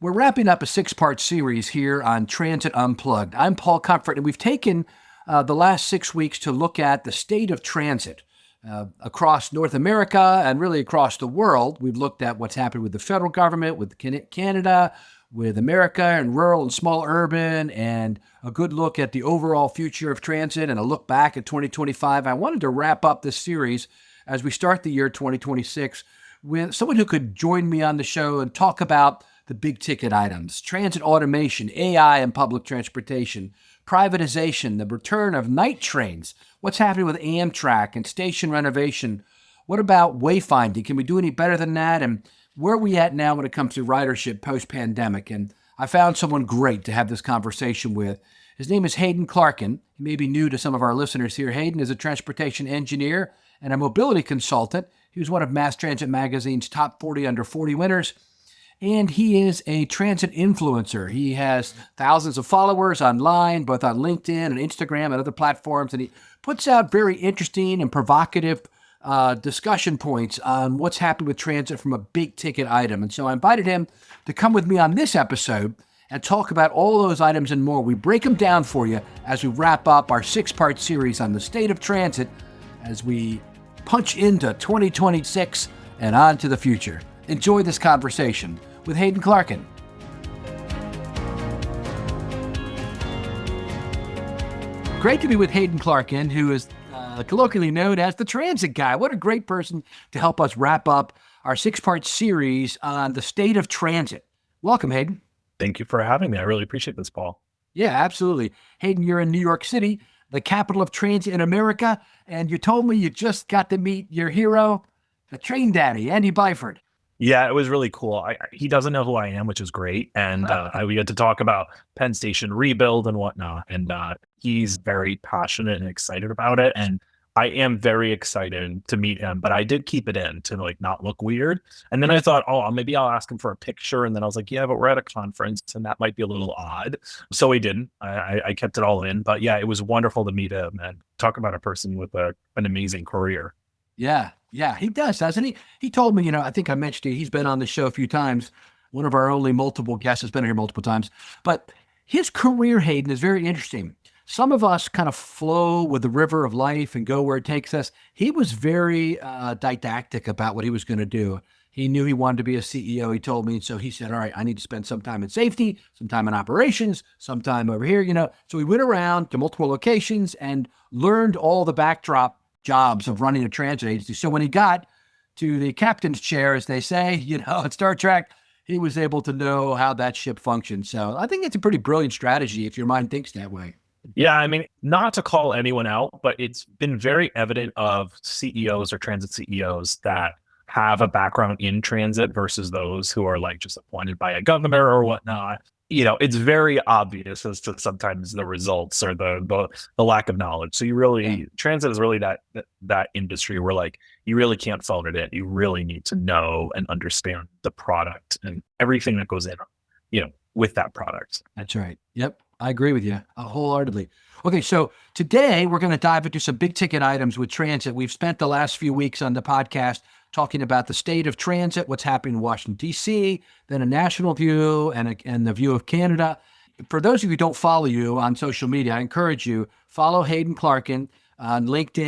We're wrapping up a six-part series here on Transit Unplugged. I'm Paul Comfort, and we've taken the last 6 weeks to look at the state of transit across North America and really across the world. We've looked at what's happened with the federal government, with Canada, with America, and rural and small urban, and a good look at the overall future of transit and a look back at 2025. I wanted to wrap up this series as we start the year 2026 with someone who could join me on the show and talk about the big ticket items: transit automation, AI in public transportation, privatization, the return of night trains, what's happening with Amtrak and station renovation. What about wayfinding? Can we do any better than that? And where are we at now when it comes to ridership post-pandemic? And I found someone great to have this conversation with. His name is Hayden Clarkin. He may be new to some of our listeners here. Hayden is a transportation engineer and a mobility consultant. He was one of Mass Transit Magazine's top 40 under 40 winners. And he is a transit influencer. He has thousands of followers online, both on LinkedIn and Instagram and other platforms. And he puts out very interesting and provocative discussion points on what's happened with transit from a big ticket item. And so I invited him to come with me on this episode and talk about all those items and more. We break them down for you as we wrap up our six-part series on the state of transit as we punch into 2026 and on to the future. Enjoy this conversation with Hayden Clarkin. Great to be with Hayden Clarkin, who is colloquially known as the transit guy. What a great person to help us wrap up our six-part series on the state of transit. Welcome, Hayden. Thank you for having me. I really appreciate this, Paul. Yeah, absolutely. Hayden, you're in New York City, the capital of transit in America, and you told me you just got to meet your hero, the train daddy, Andy Byford. Yeah, it was really cool. He doesn't know who I am, which is great. And we get to talk about Penn Station rebuild and whatnot. And he's very passionate and excited about it. And I am very excited to meet him. But I did keep it in to not look weird. And then I thought, maybe I'll ask him for a picture. And then I was like, yeah, but we're at a conference and that might be a little odd. So we didn't. I kept it all in. But yeah, it was wonderful to meet him and talk about a person with an amazing career. Yeah, he does, doesn't he? He told me, I think I mentioned to you, he's been on the show a few times. One of our only multiple guests has been here multiple times. But his career, Hayden, is very interesting. Some of us kind of flow with the river of life and go where it takes us. He was very didactic about what he was going to do. He knew he wanted to be a CEO, he told me. So he said, all right, I need to spend some time in safety, some time in operations, some time over here, So he went around to multiple locations and learned all the backdrop jobs of running a transit agency. So when he got to the captain's chair, as they say, at Star Trek, he was able to know how that ship functions. So I think it's a pretty brilliant strategy if your mind thinks that way. Yeah, I mean, not to call anyone out, but it's been very evident of CEOs or transit CEOs that have a background in transit versus those who are just appointed by a governor or whatnot. It's very obvious as to sometimes the results or the lack of knowledge. So transit is really that industry where you really can't phone it in. You really need to know and understand the product and everything that goes in, with that product. That's right. Yep. I agree with you wholeheartedly. Okay. So today we're going to dive into some big ticket items with transit. We've spent the last few weeks on the podcast talking about the state of transit, what's happening in Washington, D.C., then a national view and the view of Canada. For those of you who don't follow you on social media, I encourage you, follow Hayden Clarkin on LinkedIn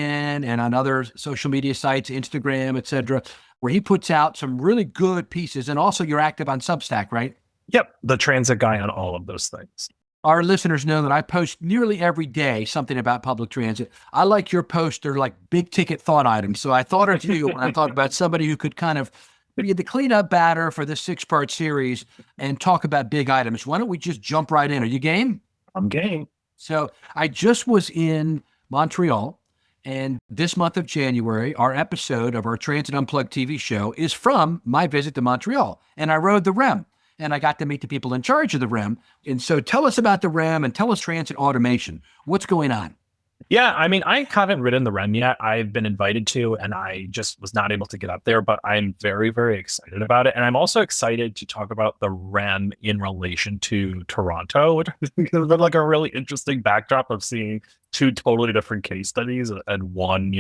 and on other social media sites, Instagram, et cetera, where he puts out some really good pieces. And also you're active on Substack, right? Yep. The transit guy on all of those things. Our listeners know that I post nearly every day something about public transit. I like your posts. They're like big ticket thought items. So I thought of you when I thought about somebody who could kind of be the cleanup batter for this six-part series and talk about big items. Why don't we just jump right in? Are you game? I'm game. So I just was in Montreal, and this month of January, our episode of our Transit Unplugged TV show is from my visit to Montreal. And I rode the REM. And I got to meet the people in charge of the REM. And so tell us about the REM and tell us transit automation. What's going on? Yeah, I mean, I haven't ridden the REM yet. I've been invited to, and I just was not able to get up there, but I'm very, very excited about it. And I'm also excited to talk about the REM in relation to Toronto, which has been like a really interesting backdrop of seeing two totally different case studies. And one,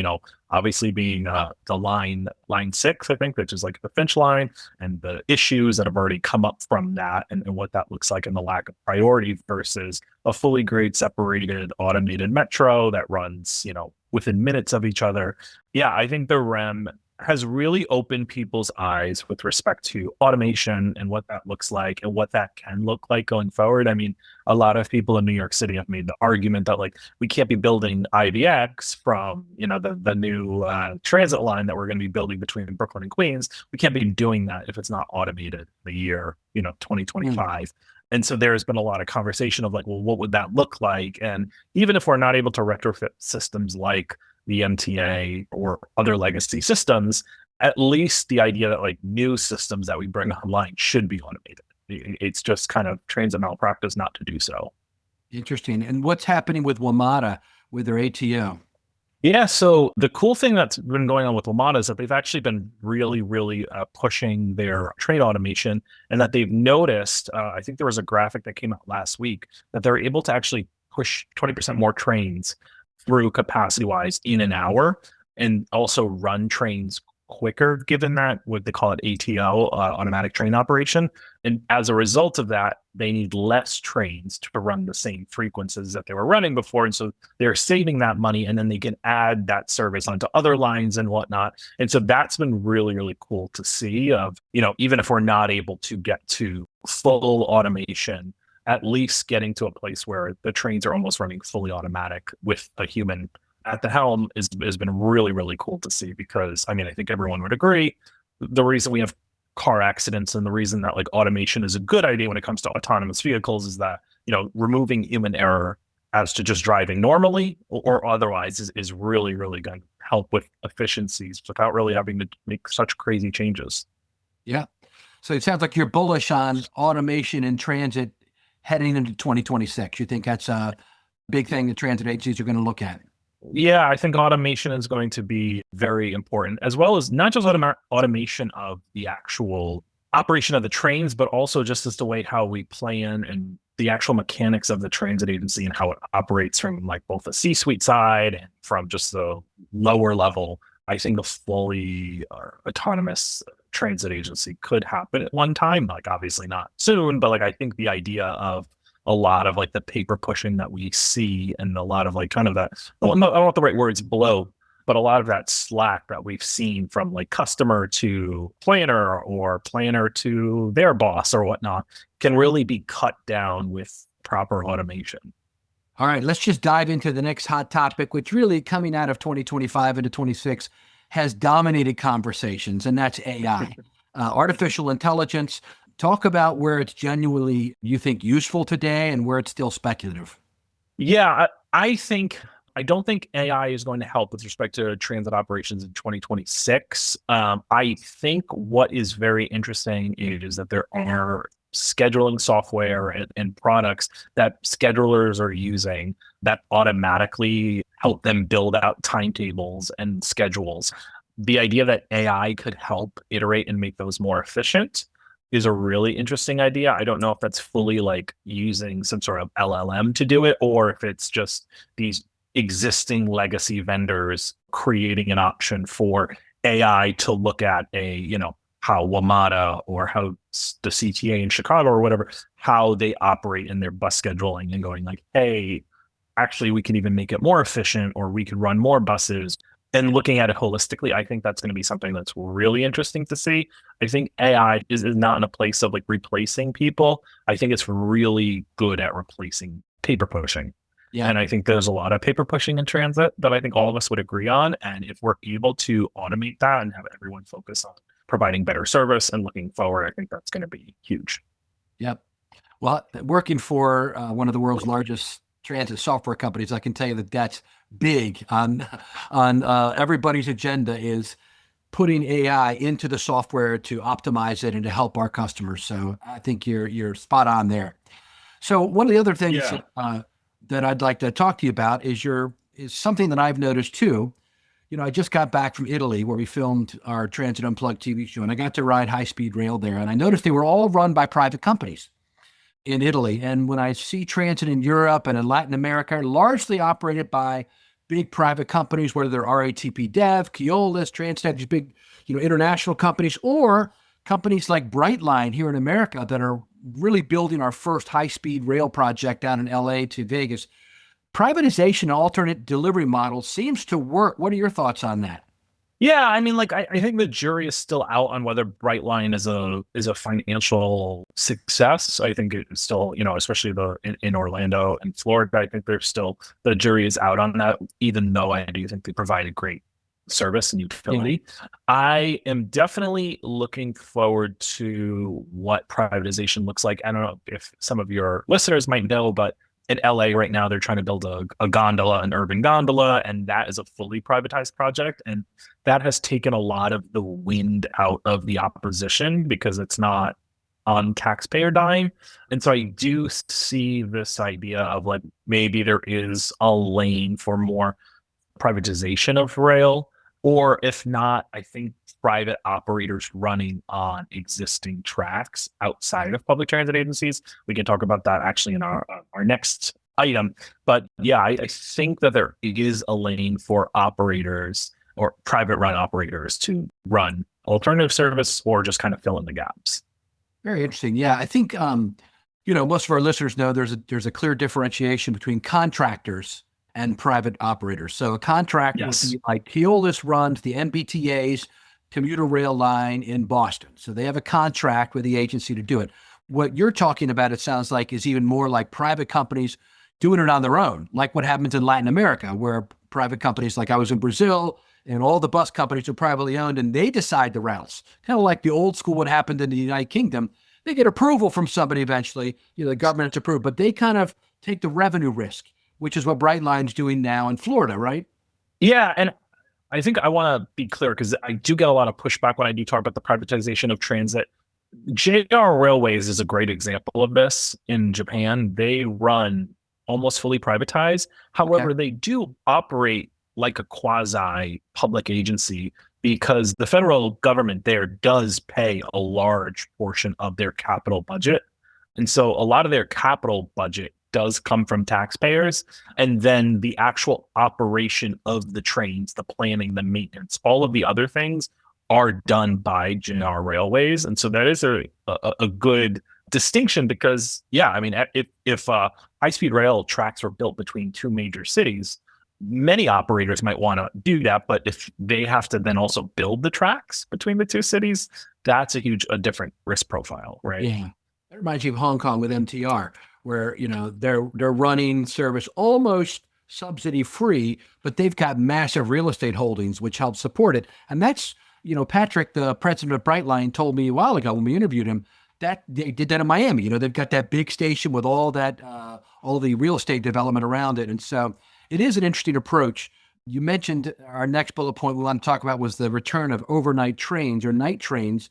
obviously being the line 6, I think, which is like the Finch line, and the issues that have already come up from that, and what that looks like, and the lack of priority versus a fully grade separated automated metro that runs, within minutes of each other. Yeah, I think the REM has really opened people's eyes with respect to automation and what that looks like and what that can look like going forward. I mean, a lot of people in New York City have made the argument that like we can't be building IBX from the new transit line that we're going to be building between Brooklyn and Queens. We can't be doing that if it's not automated the year 2025. And so there's been a lot of conversation of like, well, what would that look like? And even if we're not able to retrofit systems like the MTA or other legacy systems, at least the idea that like new systems that we bring online should be automated. It's just kind of transit malpractice not to do so. Interesting. And what's happening with WMATA with their ATO? Yeah, so the cool thing that's been going on with WMATA is that they've actually been really, really pushing their train automation, and that they've noticed, I think there was a graphic that came out last week, that they're able to actually push 20% more trains through capacity-wise in an hour, and also run trains quicker, given that what they call it ATO, automatic train operation. And as a result of that, they need less trains to run the same frequencies that they were running before. And so they're saving that money, and then they can add that service onto other lines and whatnot. And so that's been really, really cool to see of, even if we're not able to get to full automation, at least getting to a place where the trains are almost running fully automatic with a human at the helm has been really, really cool to see, because I mean, I think everyone would agree the reason we have car accidents and the reason that like automation is a good idea when it comes to autonomous vehicles is that, removing human error as to just driving normally or otherwise is really, really going to help with efficiencies without really having to make such crazy changes. Yeah. So it sounds like you're bullish on automation in transit heading into 2026. You think that's a big thing the transit agencies are going to look at? Yeah, I think automation is going to be very important, as well as not just automation of the actual operation of the trains, but also just as the way how we plan and the actual mechanics of the transit agency and how it operates from like both the C-suite side and from just the lower level. I think the fully autonomous transit agency could happen at one time, like obviously not soon, but like I think the idea of a lot of like the paper pushing that we see and a lot of like kind of that, I don't know what the right words below, but a lot of that slack that we've seen from like customer to planner or planner to their boss or whatnot can really be cut down with proper automation. All right, let's just dive into the next hot topic, which really coming out of 2025 into 26 has dominated conversations, and that's AI, artificial intelligence. Talk about where it's genuinely, you think, useful today and where it's still speculative. Yeah, I don't think AI is going to help with respect to transit operations in 2026. I think what is very interesting is that there are scheduling software and products that schedulers are using that automatically help them build out timetables and schedules. The idea that AI could help iterate and make those more efficient is a really interesting idea. I don't know if that's fully like using some sort of LLM to do it, or if it's just these existing legacy vendors creating an option for AI to look at how WMATA or how the CTA in Chicago or whatever, how they operate in their bus scheduling and going like, hey, actually, we can even make it more efficient, or we could run more buses. And looking at it holistically, I think that's going to be something that's really interesting to see. I think AI is not in a place of like replacing people. I think it's really good at replacing paper pushing. Yeah. And I think there's a lot of paper pushing in transit that I think all of us would agree on. And if we're able to automate that and have everyone focus on providing better service and looking forward, I think that's going to be huge. Yep. Well, working for one of the world's largest transit software companies, I can tell you that that's big on everybody's agenda is putting AI into the software to optimize it and to help our customers. So I think you're spot on there. So one of the other things that I'd like to talk to you about is your is something that I've noticed too. I just got back from Italy where we filmed our Transit Unplugged TV show, and I got to ride high-speed rail there. And I noticed they were all run by private companies in Italy. And when I see transit in Europe and in Latin America, largely operated by big private companies, whether they're RATP Dev, Keolis, Transnet, these big, international companies, or companies like Brightline here in America that are really building our first high-speed rail project down in LA to Vegas. Privatization and alternate delivery models seems to work. What are your thoughts on that? Yeah, I mean, I think the jury is still out on whether Brightline is a financial success. I think it's still, especially in Orlando and Florida, I think there's still the jury is out on that, even though I do think they provide a great service and utility. Yeah. I am definitely looking forward to what privatization looks like. I don't know if some of your listeners might know, but in LA right now, they're trying to build a gondola, an urban gondola, and that is a fully privatized project. And that has taken a lot of the wind out of the opposition because it's not on taxpayer dime. And so I do see this idea of like maybe there is a lane for more privatization of rail, or if not, I think private operators running on existing tracks outside of public transit agencies. We can talk about that actually in our next item. But yeah, I think that there is a lane for operators or private run operators to run alternative service or just kind of fill in the gaps. Very interesting. Yeah, I think most of our listeners know there's a clear differentiation between contractors and private operators. So a contract would be like Keolis runs the MBTA's commuter rail line in Boston. So they have a contract with the agency to do it. What you're talking about, it sounds like, is even more like private companies doing it on their own, like what happens in Latin America, where private companies, like I was in Brazil, and all the bus companies are privately owned, and they decide the routes. Kind of like the old school what happened in the United Kingdom. They get approval from somebody eventually, the government's approved, but they kind of take the revenue risk, which is what Brightline's doing now in Florida, right? Yeah, and I think I want to be clear because I do get a lot of pushback when I do talk about the privatization of transit. JR Railways is a great example of this in Japan. They run almost fully privatized. However, they do operate like a quasi public agency because the federal government there does pay a large portion of their capital budget. And so a lot of their capital budget does come from taxpayers, and then the actual operation of the trains, the planning, the maintenance, all of the other things are done by JR Railways. And so that is a good distinction because, yeah, I mean, if high-speed rail tracks were built between two major cities, many operators might want to do that, but if they have to then also build the tracks between the two cities, that's a different risk profile, right? Yeah, that reminds you of Hong Kong with MTR, where they're running service almost subsidy free, but they've got massive real estate holdings which help support it. And that's Patrick, the president of Brightline, told me a while ago when we interviewed him that they did that in Miami. They've got that big station with all that all the real estate development around it, and so it is an interesting approach. You mentioned our next bullet point we want to talk about was the return of overnight trains or night trains.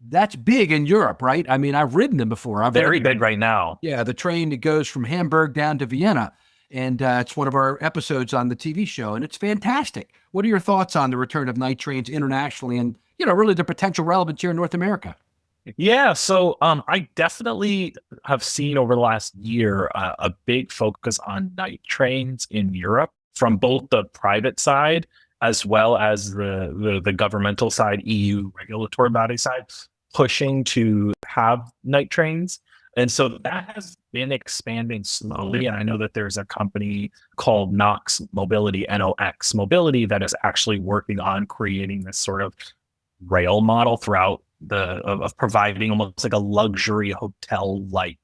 That's big in Europe, right? I mean, I've ridden them before. Very big right now. Yeah, the train that goes from Hamburg down to Vienna. And it's one of our episodes on the TV show, and it's fantastic. What are your thoughts on the return of night trains internationally and, really the potential relevance here in North America? Yeah, so I definitely have seen over the last year a big focus on night trains in Europe from both the private side as well as the governmental side, EU regulatory body side, pushing to have night trains. And so that has been expanding slowly. And I know that there's a company called Nox Mobility, NOx Mobility, that is actually working on creating this sort of rail model throughout of providing almost like a luxury hotel-like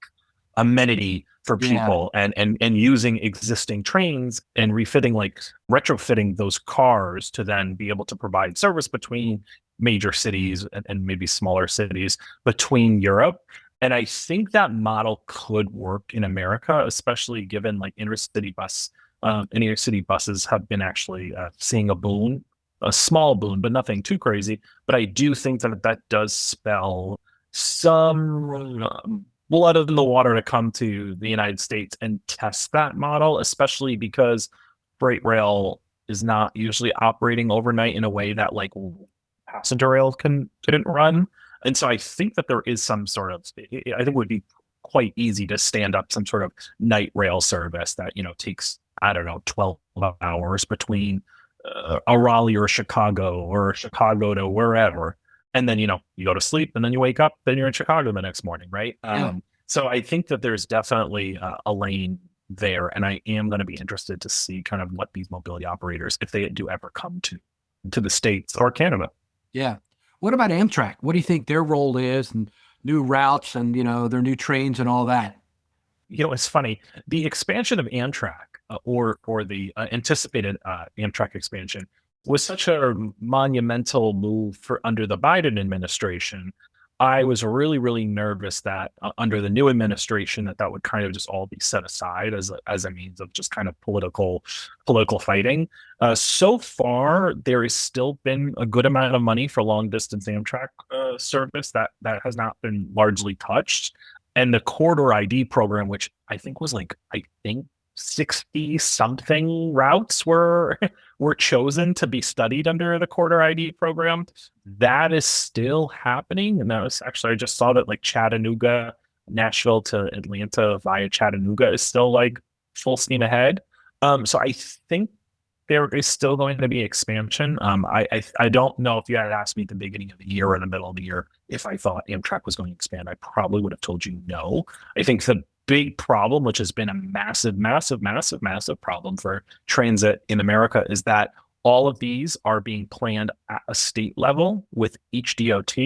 amenity for people and using existing trains and retrofitting those cars to then be able to provide service between major cities and maybe smaller cities between Europe. And I think that model could work in America, especially given like inner city buses have been actually seeing a small boon, but nothing too crazy. But I do think that does spell some blood in the water to come to the United States and test that model, especially because freight rail is not usually operating overnight in a way that like passenger rail couldn't run. And so I think that there is some sort of, I think it would be quite easy to stand up some sort of night rail service that, takes, I don't know, 12 hours between a Raleigh or Chicago or Chicago to wherever. And then, you go to sleep and then you wake up, then you're in Chicago the next morning, right? Yeah. So I think that there's definitely a lane there. And I am going to be interested to see kind of what these mobility operators, if they do ever come to the States or Canada. Yeah. What about Amtrak? What do you think their role is, and new routes and, their new trains and all that? It's funny. The expansion of Amtrak or the anticipated Amtrak expansion was such a monumental move for under the Biden administration. I was really, really nervous that under the new administration that would kind of just all be set aside as a means of just kind of political fighting. So far, there has still been a good amount of money for long distance Amtrak service that has not been largely touched. And the corridor ID program, which I think was 60 something routes were chosen to be studied under the corridor ID program. That is still happening. And that was actually, I just saw that Chattanooga, Nashville to Atlanta via Chattanooga is still full steam ahead. So I think there is still going to be expansion. I don't know if you had asked me at the beginning of the year or in the middle of the year if I thought Amtrak was going to expand. I probably would have told you no. I think the big problem, which has been a massive problem for transit in America, is that all of these are being planned at a state level with each DOT.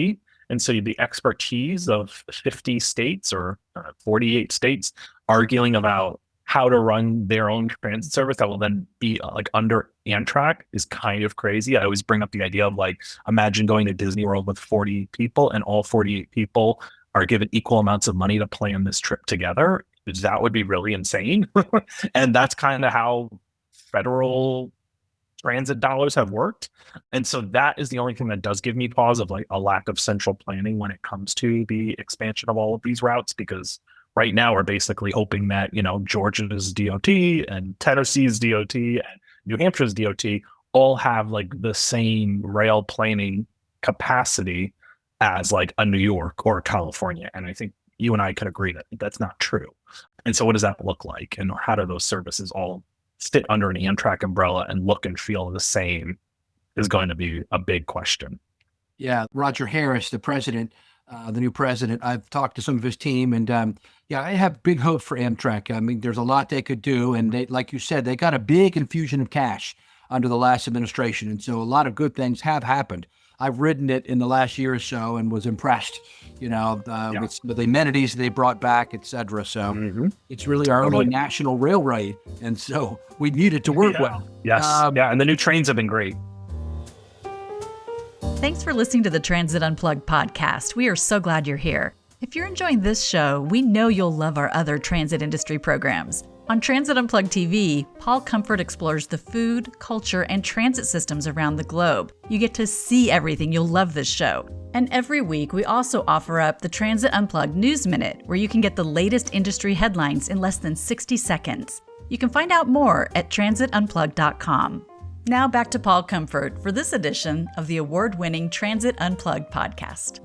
And so the expertise of 50 states or 48 states arguing about how to run their own transit service that will then be under Amtrak is kind of crazy. I always bring up the idea of imagine going to Disney World with 40 people and all 48 people are given equal amounts of money to plan this trip together. That would be really insane. And that's kind of how federal transit dollars have worked. And so that is the only thing that does give me pause of a lack of central planning when it comes to the expansion of all of these routes, because right now we're basically hoping that, Georgia's DOT and Tennessee's DOT and New Hampshire's DOT all have the same rail planning capacity as a New York or California. And I think you and I could agree that that's not true. And so what does that look like? And how do those services all fit under an Amtrak umbrella and look and feel the same is going to be a big question. Yeah. Roger Harris, the new president, I've talked to some of his team, and I have big hope for Amtrak. I mean, there's a lot they could do. And they, like you said, they got a big infusion of cash under the last administration. And so a lot of good things have happened. I've ridden it in the last year or so and was impressed, with the amenities they brought back, et cetera. So it's really our only national railway. And so we need it to work well. Yes. And the new trains have been great. Thanks for listening to the Transit Unplugged podcast. We are so glad you're here. If you're enjoying this show, we know you'll love our other transit industry programs. On Transit Unplugged TV, Paul Comfort explores the food, culture, and transit systems around the globe. You get to see everything. You'll love this show. And every week, we also offer up the Transit Unplugged News Minute, where you can get the latest industry headlines in less than 60 seconds. You can find out more at transitunplugged.com. Now back to Paul Comfort for this edition of the award-winning Transit Unplugged podcast.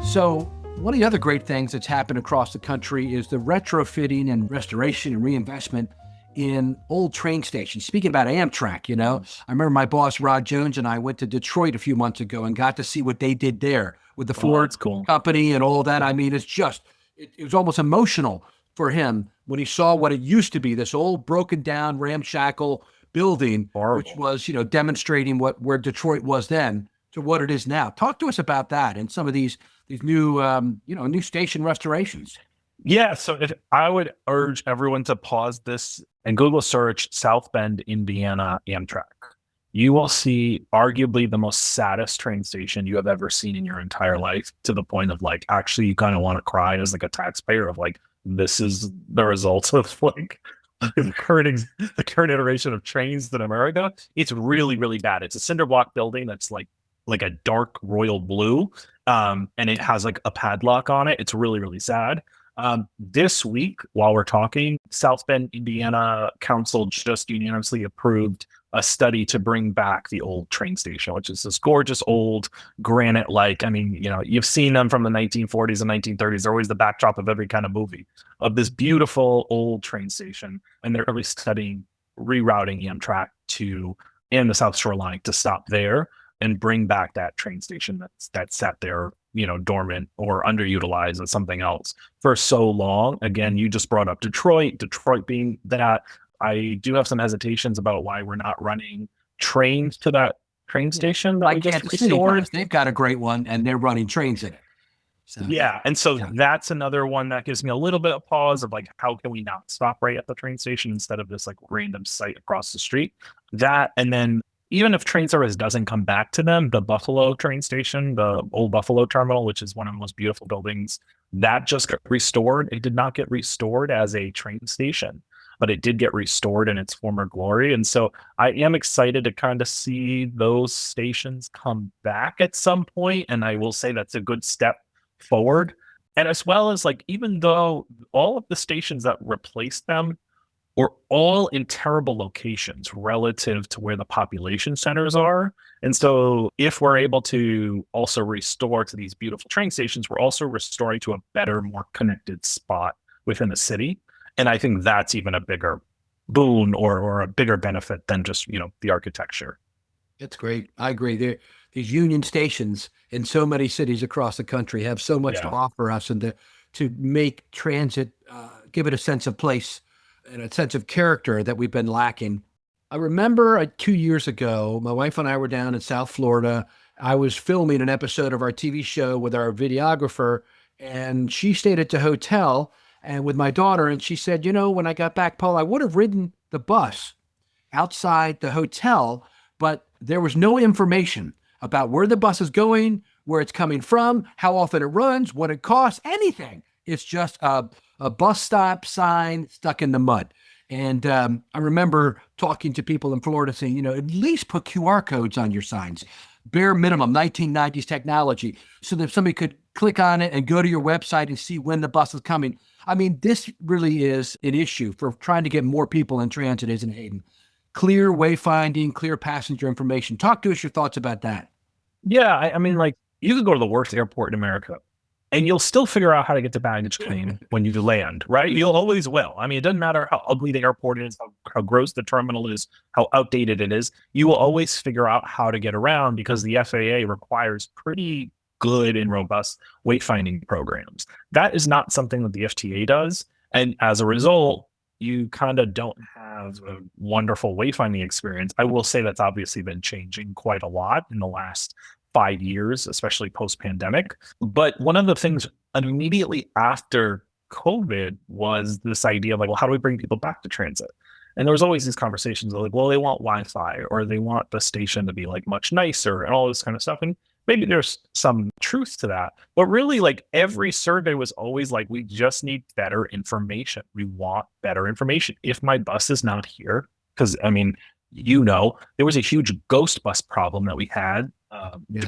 So one of the other great things that's happened across the country is the retrofitting and restoration and reinvestment in old train stations. Speaking about Amtrak, I remember my boss, Rod Jones, and I went to Detroit a few months ago and got to see what they did there with the Ford company and all that. I mean, it's just, it was almost emotional for him when he saw what it used to be, this old broken down ramshackle building, which was, demonstrating where Detroit was then to what it is now. Talk to us about that and some of these new, new station restorations. Yeah. So I would urge everyone to pause this and Google search South Bend, Indiana, Amtrak. You will see arguably the most saddest train station you have ever seen in your entire life, to the point of actually you kind of want to cry as a taxpayer of this is the result of the current iteration of trains in America. It's really, really bad. It's a cinder block building that's like a dark royal blue. And it has a padlock on it. It's really, really sad. This week, while we're talking, South Bend, Indiana Council just unanimously approved a study to bring back the old train station, which is this gorgeous old granite-like. I mean, you've seen them from the 1940s and 1930s. They're always the backdrop of every kind of movie, of this beautiful old train station. And they're really studying rerouting Amtrak and the South Shore Line to stop there and bring back that train station that's sat there, dormant or underutilized as something else for so long. Again, you just brought up Detroit being that. I do have some hesitations about why we're not running trains to that train station that we just restored. They've got a great one, and they're running trains in it. So, yeah, and so that's another one that gives me a little bit of pause of like, how can we not stop right at the train station instead of this like random site across the street? That, and then even if train service doesn't come back to them, the Buffalo train station, the old Buffalo terminal, which is one of the most beautiful buildings, that just got restored. It did not get restored as a train station, but it did get restored in its former glory. And so I am excited to kind of see those stations come back at some point. And I will say that's a good step forward. And as well as like, even though all of the stations that replaced them were all in terrible locations relative to where the population centers are. And so if we're able to also restore to these beautiful train stations, we're also restoring to a better, more connected spot within the city. And I think that's even a bigger boon or a bigger benefit than just, the architecture. It's great. I agree. These union stations in so many cities across the country have so much to offer us, and to make transit, give it a sense of place and a sense of character that we've been lacking. I remember 2 years ago, my wife and I were down in South Florida. I was filming an episode of our TV show with our videographer, and she stayed at the hotel and with my daughter. And she said, when I got back, Paul, I would have ridden the bus outside the hotel, but there was no information about where the bus is going, where it's coming from, how often it runs, what it costs, anything. It's just a bus stop sign stuck in the mud. And I remember talking to people in Florida saying, at least put QR codes on your signs, bare minimum 1990s technology, so that somebody could click on it and go to your website and see when the bus is coming. I mean, this really is an issue for trying to get more people in transit, isn't it, Hayden? Clear wayfinding, clear passenger information. Talk to us your thoughts about that. Yeah, I mean, like, you could go to the worst airport in America, and you'll still figure out how to get to baggage claim when you land, right? You'll always will. I mean, it doesn't matter how ugly the airport is, how gross the terminal is, how outdated it is. You will always figure out how to get around because the FAA requires pretty good and robust wayfinding programs. That is not something that the FTA does. And as a result, you kind of don't have a wonderful wayfinding experience. I will say that's obviously been changing quite a lot in the last 5 years, especially post-pandemic. But one of the things immediately after COVID was this idea of like, well, how do we bring people back to transit? And there was always these conversations of like, well, they want Wi-Fi or they want the station to be like much nicer and all this kind of stuff. And maybe there's some truth to that. But really, like, every survey was always like, we just need better information. We want better information. If my bus is not here, because I mean, there was a huge ghost bus problem that we had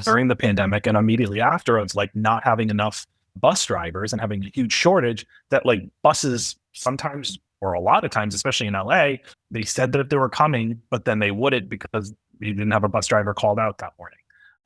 during the pandemic and immediately after, of like not having enough bus drivers and having a huge shortage, that like buses sometimes, or a lot of times, especially in LA, they said that if they were coming, but then they wouldn't because you didn't have a bus driver called out that morning.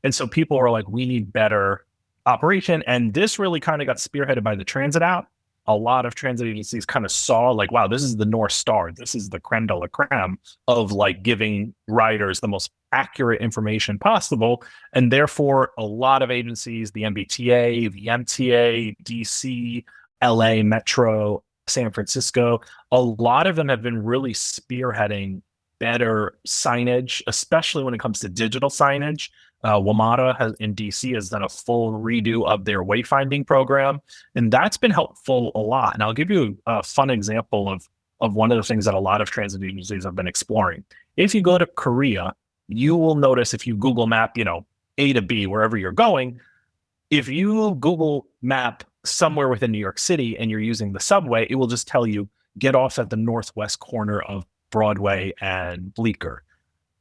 And so people were like, we need better operation. And this really kind of got spearheaded by the transit app. A lot of transit agencies kind of saw like, wow, this is the North Star. This is the creme de la creme of like giving riders the most accurate information possible. And therefore, a lot of agencies, the MBTA, the MTA, DC, LA Metro, San Francisco, a lot of them have been really spearheading better signage, especially when it comes to digital signage. WMATA in DC has done a full redo of their wayfinding program, and that's been helpful a lot. And I'll give you a fun example of one of the things that a lot of transit agencies have been exploring. If you go to Korea, you will notice if you Google map, A to B, wherever you're going, if you Google map somewhere within New York City and you're using the subway, it will just tell you, get off at the northwest corner of Broadway and Bleecker.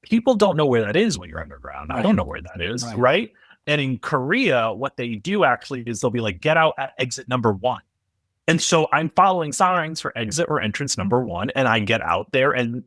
People don't know where that is when you're underground. I don't know where that is, right? And in Korea, what they do actually is they'll be like, get out at exit number 1. And so I'm following signs for exit or entrance number 1, and I get out there and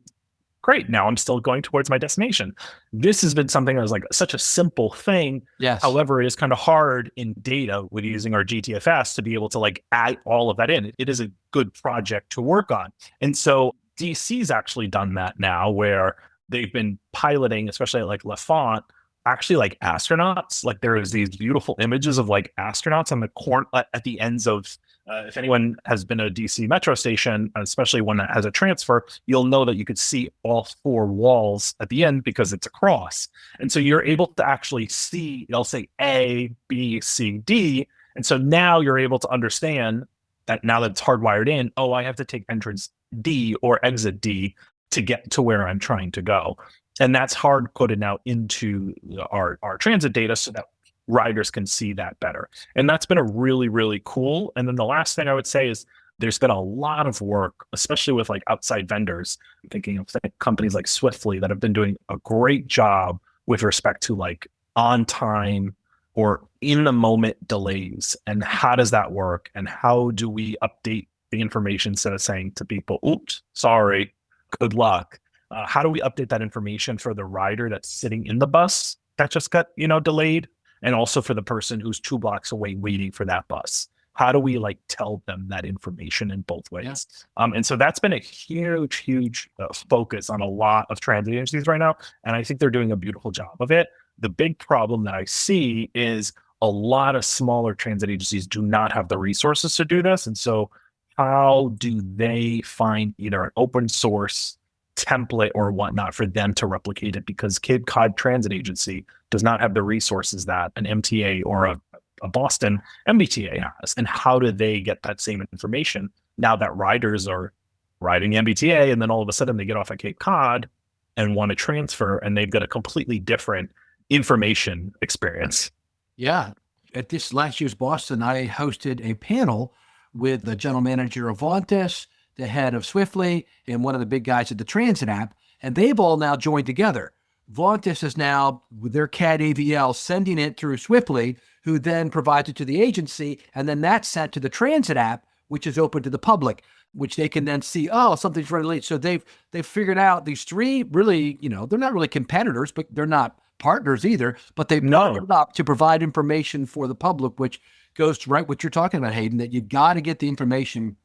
great, now I'm still going towards my destination. This has been something that was like such a simple thing. Yes. However, it is kind of hard in data with using our GTFS to be able to like add all of that in. It is a good project to work on. And so DC's actually done that now, where they've been piloting, especially at like L'Enfant, actually like astronauts. Like there is these beautiful images of like astronauts on the corner at the ends of if anyone has been a DC metro station, especially one that has a transfer, you'll know that you could see all 4 walls at the end because it's a cross. And so you're able to actually see, it'll say A, B, C, D. And so now you're able to understand that now that it's hardwired in, oh, I have to take entrance D or exit D to get to where I'm trying to go. And that's hard coded now into our transit data so that riders can see that better. And that's been a really, really cool. And then the last thing I would say is there's been a lot of work, especially with like outside vendors. I'm thinking of companies like Swiftly that have been doing a great job with respect to like on time or in the moment delays. And how does that work? And how do we update the information instead of saying to people, oops, sorry, good luck? How do we update that information for the rider that's sitting in the bus that just got, delayed? And also for the person who's 2 blocks away waiting for that bus. How do we like tell them that information in both ways? Yeah. And so that's been a huge focus on a lot of transit agencies right now. And I think they're doing a beautiful job of it. The big problem that I see is a lot of smaller transit agencies do not have the resources to do this. And so how do they find either an open source template or whatnot for them to replicate it? Because Cape Cod Transit Agency does not have the resources that an MTA or a Boston MBTA has. And how do they get that same information now that riders are riding the MBTA and then all of a sudden they get off at Cape Cod and want to transfer and they've got a completely different information experience? Yeah. At this last year's Boston, I hosted a panel with the general manager of Vontis, the head of Swiftly, and one of the big guys at the Transit app, and they've all now joined together. Vontis is now, with their CAD AVL, sending it through Swiftly, who then provides it to the agency, and then that's sent to the Transit app, which is open to the public, which they can then see, oh, something's running late. So they've figured out these 3 really, they're not really competitors, but they're not partners either, but they've partnered up to provide information for the public, which goes to right what you're talking about, Hayden, that you got to get the information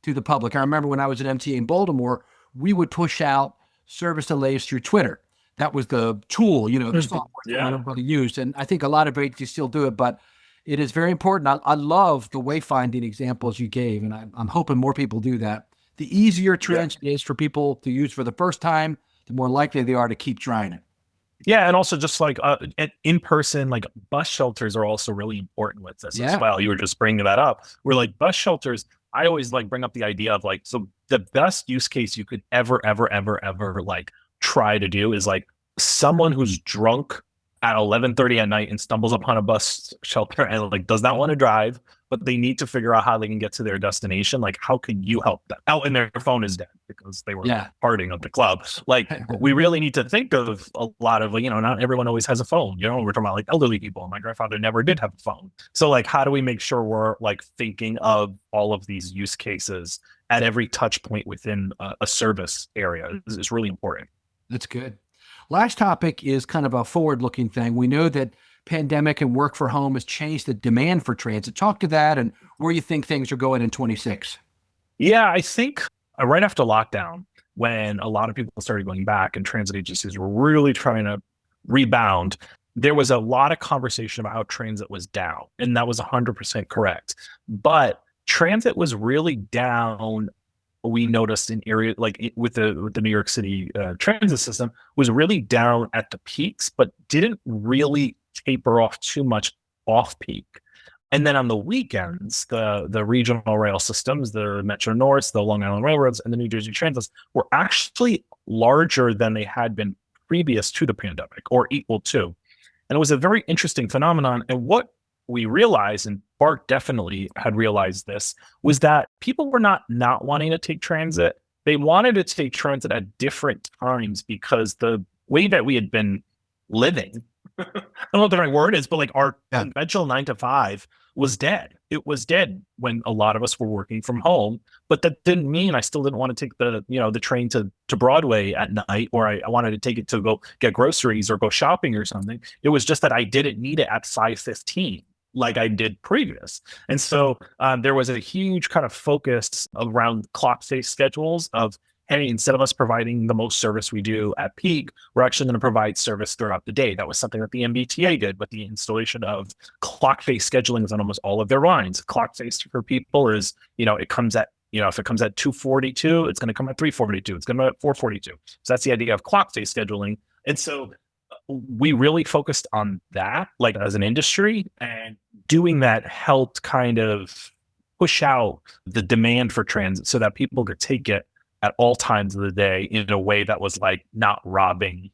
to the public. I remember when I was at MTA in Baltimore, we would push out service delays through Twitter. That was the tool, the software that everybody used. And I think a lot of agencies still do it, but it is very important. I love the wayfinding examples you gave, and I'm hoping more people do that. The easier transit is for people to use for the first time, the more likely they are to keep trying it. Yeah, and also just like in person, like bus shelters are also really important with this as well. You were just bringing that up. We're like bus shelters. I always like bring up the idea of like, so the best use case you could ever like try to do is like someone who's drunk at 11:30 at night and stumbles upon a bus shelter and like does not want to drive, but they need to figure out how they can get to their destination. Like, how can you help them? Oh, and their phone is dead because they were partying at the club. Like, we really need to think of a lot of, not everyone always has a phone. We're talking about like elderly people. My grandfather never did have a phone. So like, how do we make sure we're like thinking of all of these use cases at every touch point within a service area is really important. That's good. Last topic is kind of a forward-looking thing. We know that pandemic and work for home has changed the demand for transit. Talk to that and where you think things are going in 26. Yeah, I think right after lockdown, when a lot of people started going back and transit agencies were really trying to rebound, there was a lot of conversation about how transit was down, and that was 100% correct. But transit was really down. We noticed in area like with the New York City transit system was really down at the peaks, but didn't really taper off too much off peak. And then on the weekends, the regional rail systems, the Metro North, the Long Island Railroads, and the New Jersey Transits were actually larger than they had been previous to the pandemic or equal to. And it was a very interesting phenomenon. And what we realized, and Bart definitely had realized this, was that people were not wanting to take transit. They wanted to take transit at different times because the way that we had been living I don't know what the right word is, but like our conventional 9 to 5 was dead. It was dead when a lot of us were working from home, but that didn't mean I still didn't want to take the train to Broadway at night, or I wanted to take it to go get groceries or go shopping or something. It was just that I didn't need it at 5:15 like I did previous. And so there was a huge kind of focus around clock-based schedules of, hey, instead of us providing the most service we do at peak, we're actually going to provide service throughout the day. That was something that the MBTA did with the installation of clock-based schedulings on almost all of their lines. Clock-based for people is, it comes at, if it comes at 2:42, it's going to come at 3:42. It's going to come at 4:42. So that's the idea of clock-based scheduling. And so we really focused on that, like as an industry, and doing that helped kind of push out the demand for transit so that people could take it at all times of the day in a way that was like not robbing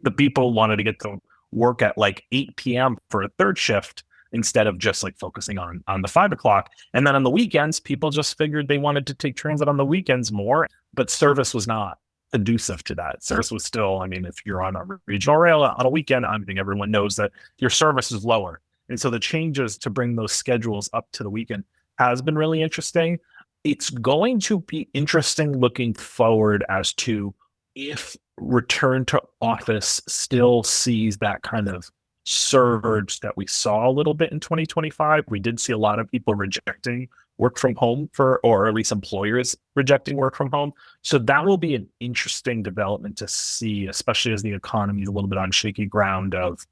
the people who wanted to get to work at like 8 p.m. for a third shift instead of just like focusing on the 5 o'clock. And then on the weekends, people just figured they wanted to take transit on the weekends more, but service was not conducive to that. Service was still, if you're on a regional rail on a weekend, I think everyone knows that your service is lower. And so the changes to bring those schedules up to the weekend has been really interesting. It's going to be interesting looking forward as to if return to office still sees that kind of surge that we saw a little bit in 2025. We did see a lot of people rejecting work from home or at least employers rejecting work from home. So that will be an interesting development to see, especially as the economy is a little bit on shaky ground of,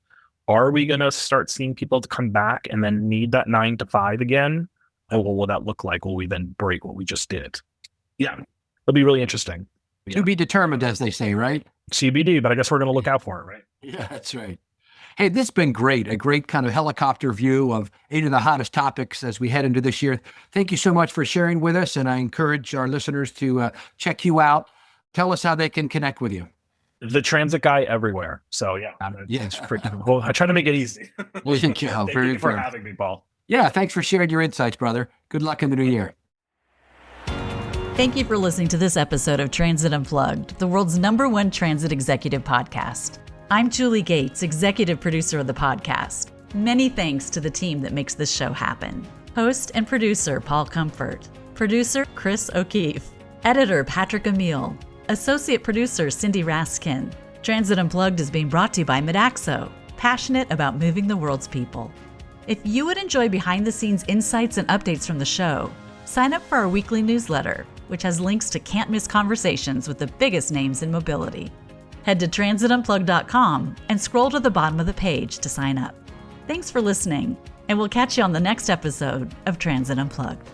are we going to start seeing people to come back and then need that 9 to 5 again? And what will that look like? Will we then break what we just did? Yeah, it'll be really interesting. To be determined, as they say, right? CBD, but I guess we're going to look out for it, right? Yeah, that's right. Hey, this has been great. A great kind of helicopter view of 8 of the hottest topics as we head into this year. Thank you so much for sharing with us. And I encourage our listeners to check you out. Tell us how they can connect with you. The Transit Guy everywhere. So yeah. Yes. Well, I try to make it easy. Thank you. Thank you for having me, Paul. Yeah, thanks for sharing your insights, brother. Good luck in the new year. Thank you for listening to this episode of Transit Unplugged, the world's #1 transit executive podcast. I'm Julie Gates, executive producer of the podcast. Many thanks to the team that makes this show happen. Host and producer Paul Comfort. Producer Chris O'Keefe. Editor Patrick Emile. Associate producer Cindy Raskin. Transit Unplugged is being brought to you by Modaxo, passionate about moving the world's people. If you would enjoy behind-the-scenes insights and updates from the show, sign up for our weekly newsletter, which has links to can't-miss conversations with the biggest names in mobility. Head to transitunplugged.com and scroll to the bottom of the page to sign up. Thanks for listening, and we'll catch you on the next episode of Transit Unplugged.